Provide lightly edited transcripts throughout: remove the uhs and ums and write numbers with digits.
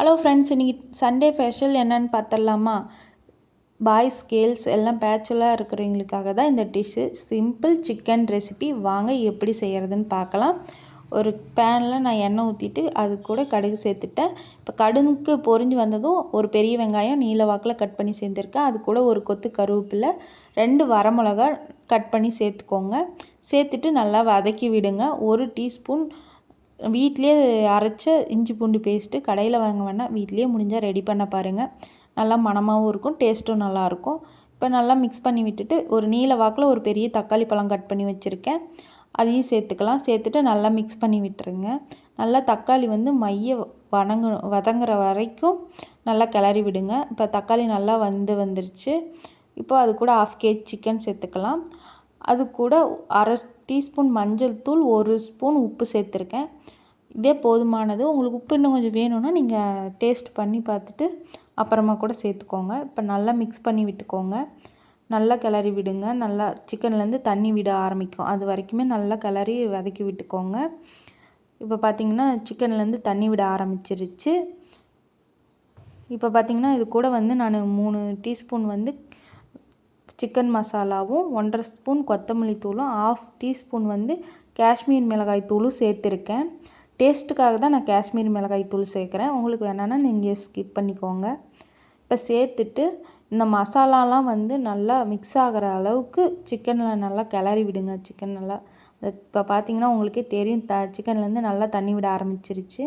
Hello friends, இன்றைக்கி Sunday special என்னென்னு பார்த்துடலாமா? பாய்ஸ் கேர்ள்ஸ் எல்லாம் பேச்சுலராக இருக்கிறவங்களுக்காக தான் இந்த டிஷ்ஷு. Simple chicken recipe. வாங்க எப்படி செய்கிறதுன்னு பார்க்கலாம். ஒரு பேனில் நான் எண்ணெய் ஊற்றிட்டு அது கூட கடுகு சேர்த்துட்டேன். இப்போ கடுகு பொரிஞ்சு வந்ததும் ஒரு பெரிய வெங்காயம் நீல வாக்கில் கட் பண்ணி சேர்த்துருக்கேன். அது கூட ஒரு கொத்து கருவேப்பிலை, 2 வரமிளகா கட் பண்ணி சேர்த்துக்கோங்க. சேர்த்துட்டு நல்லா வதக்கி விடுங்க. 1 டீஸ்பூன் வீட்டிலே அரைச்ச இஞ்சி பூண்டு பேஸ்ட்டு. கடையில் வாங்க வேணால் வீட்டிலே முடிஞ்சால் ரெடி பண்ண பாருங்கள். நல்லா மணமாகவும் இருக்கும், டேஸ்ட்டும் நல்லாயிருக்கும். இப்போ நல்லா மிக்ஸ் பண்ணி விட்டுட்டு ஒரு நீல வாக்கில் ஒரு பெரிய தக்காளி பழம் கட் பண்ணி வச்சுருக்கேன், அதையும் சேர்த்துக்கலாம். சேர்த்துட்டு நல்லா மிக்ஸ் பண்ணி விட்டுருங்க. நல்லா தக்காளி மைய வதங்குற வரைக்கும் நல்லா கிளறி விடுங்க. இப்போ தக்காளி நல்லா வந்துருச்சு. இப்போ அது கூட 1/2 kg சிக்கன் சேர்த்துக்கலாம். அது கூட 1/2 டீஸ்பூன் மஞ்சள் தூள், 1 ஸ்பூன் உப்பு சேர்த்துருக்கேன். இதே போதுமானது. உங்களுக்கு உப்பு இன்னும் கொஞ்சம் வேணும்னா நீங்கள் டேஸ்ட் பண்ணி பார்த்துட்டு அப்புறமா கூட சேர்த்துக்கோங்க. இப்போ நல்லா மிக்ஸ் பண்ணி விட்டுக்கோங்க. நல்லா கிளறி விடுங்க. நல்லா சிக்கன்லேருந்து தண்ணி விட ஆரம்பிக்கும், அது வரைக்குமே நல்லா கிளறி வதக்கி விட்டுக்கோங்க. இப்போ பார்த்திங்கன்னா சிக்கன்லேருந்து தண்ணி விட ஆரம்பிச்சிருச்சு. இப்போ பார்த்திங்கன்னா இது கூட நான் 3 டீஸ்பூன் சிக்கன் மசாலாவும், 1/2 ஸ்பூன் கொத்தமல்லி தூளும், 1/2 டீஸ்பூன் காஷ்மீர் மிளகாய் தூளும் சேர்த்துருக்கேன். டேஸ்ட்டுக்காக தான் நான் காஷ்மீர் மிளகாய் தூள் சேர்க்குறேன். உங்களுக்கு வேணான்னா நீங்கள் ஸ்கிப் பண்ணிக்கோங்க. இப்போ சேர்த்துட்டு இந்த மசாலாலாம் நல்லா மிக்ஸ் ஆகிற அளவுக்கு சிக்கனில் நல்லா கிளறி விடுங்க. சிக்கன் நல்லா இப்போ பார்த்திங்கன்னா உங்களுக்கே தெரியும், சிக்கன்லேருந்து நல்லா தண்ணி விட ஆரம்பிச்சிருச்சு.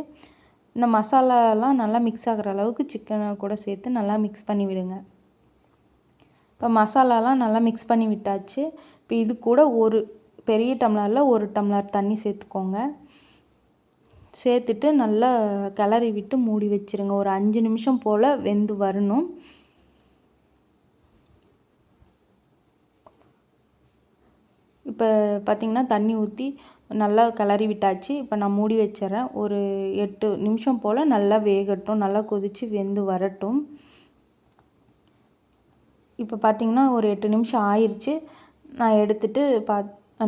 இந்த மசாலாலாம் நல்லா மிக்ஸ் ஆகிற அளவுக்கு சிக்கனை கூட சேர்த்து நல்லா மிக்ஸ் பண்ணி விடுங்க. இப்போ மசாலாலாம் நல்லா மிக்ஸ் பண்ணி விட்டாச்சு. இப்போ இது கூட ஒரு பெரிய டம்ளரில் 1 டம்ளர் தண்ணி சேர்த்துக்கோங்க. சேர்த்துட்டு நல்லா கிளறி விட்டு மூடி வச்சுருங்க. ஒரு 5 நிமிஷம் போல் வெந்து வரணும். இப்போ பார்த்திங்கன்னா தண்ணி ஊற்றி நல்லா கிளறி விட்டாச்சு. இப்போ நான் மூடி வச்சிட்றேன். ஒரு 8 நிமிஷம் போல் நல்லா வேகட்டும், நல்லா கொதித்து வெந்து வரட்டும். இப்போ பார்த்திங்கன்னா ஒரு 8 நிமிஷம் ஆயிடுச்சு. நான் எடுத்துகிட்டு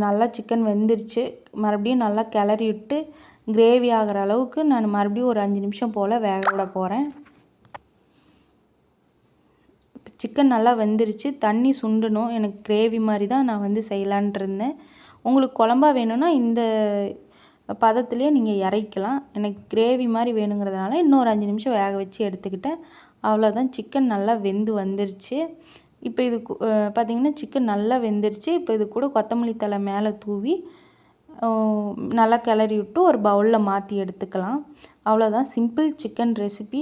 நல்லா சிக்கன் வெந்துருச்சு. மறுபடியும் நல்லா கிளறி விட்டு கிரேவி ஆகிற அளவுக்கு நான் மறுபடியும் ஒரு 5 நிமிஷம் போல் வேக விட போகிறேன். இப்போ சிக்கன் நல்லா வெந்துருச்சு. தண்ணி சுண்டணும். எனக்கு கிரேவி மாதிரி தான் நான் செய்யலான்ட்டு இருந்தேன். உங்களுக்கு குழம்பா வேணும்னா இந்த பதத்துலேயே நீங்கள் இறக்கலாம். எனக்கு கிரேவி மாதிரி வேணுங்கிறதுனால இன்னொரு 5 நிமிஷம் வேக வச்சு எடுத்துக்கிட்டேன். அவ்வளோதான், சிக்கன் நல்லா வெந்து வந்துருச்சு. இப்போ இது பார்த்திங்கன்னா சிக்கன் நல்லா வெந்துருச்சு. இப்போ இது கூட கொத்தமல்லி தழை மேலே தூவி நல்லா கிளறி விட்டு ஒரு பவுலில் மாற்றி எடுத்துக்கலாம். அவ்வளோதான், சிம்பிள் சிக்கன் ரெசிபி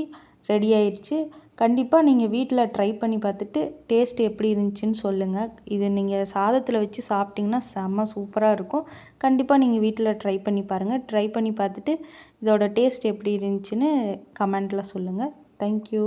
ரெடி ஆயிடுச்சு. கண்டிப்பாக நீங்கள் வீட்டில் ட்ரை பண்ணி பார்த்துட்டு டேஸ்ட் எப்படி இருந்துச்சுன்னு சொல்லுங்கள். இது நீங்கள் சாதத்தில் வச்சு சாப்பிட்டிங்கன்னா செம்ம சூப்பராக இருக்கும். கண்டிப்பாக நீங்கள் வீட்டில் ட்ரை பண்ணி பாருங்கள். ட்ரை பண்ணி பார்த்துட்டு இதோட டேஸ்ட் எப்படி இருந்துச்சுன்னு கமெண்ட்டில் சொல்லுங்கள். தேங்க்யூ.